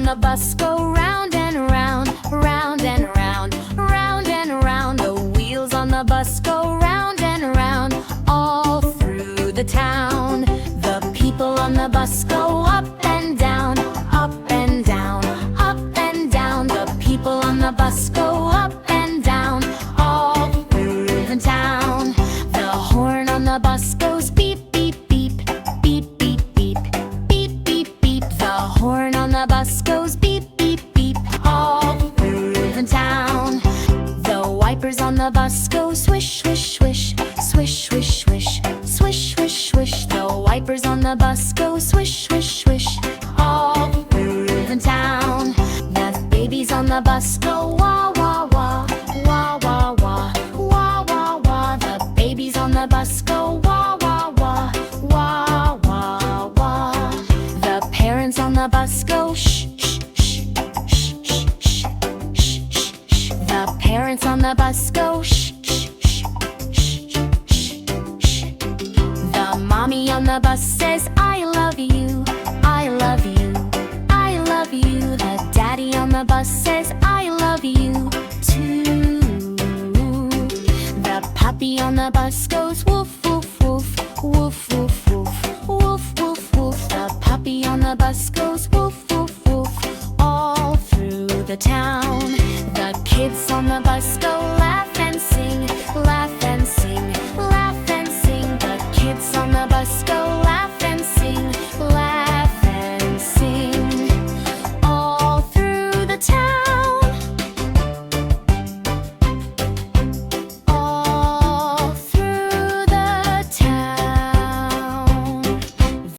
on the bus go round and round, round and round, round and round. The wheels on the bus go round and round, all through the town. The people on the bus go up and down, up and down, up and down. The people on the bus go up and down, all through the town. The horn on the bus goes beep, beep, beep, beep, beep, beep, beep, beep, beep. The horn on the bus goes beep, beep, beep, all through the town. The wipers on the bus go swish, swish, swish, swish, swish, swish, swish, swish, swish. The wipers on the bus go swish, swish, swish, all through the town. The babies on the bus go wah, wah, wah, wah, wah, wah, wah, wah, wah. The babies on the bus go wah, wah, wah, wah, wah, wah. The parents on the bus go shh, shh, shh, shh, shh, shh, shh, shh. The parents on the bus go shh, shh, shh, shh, shh, shh. The mommy on the bus says, I love you, I love you, I love you. The daddy on the bus says, I love you too. The puppy on the bus goes woof, woof, woof, woof, woof, woof, woof, woof, woof. The puppy on the bus goes woof, woof, woof, all through the town. The kids on the bus go laugh and sing, laugh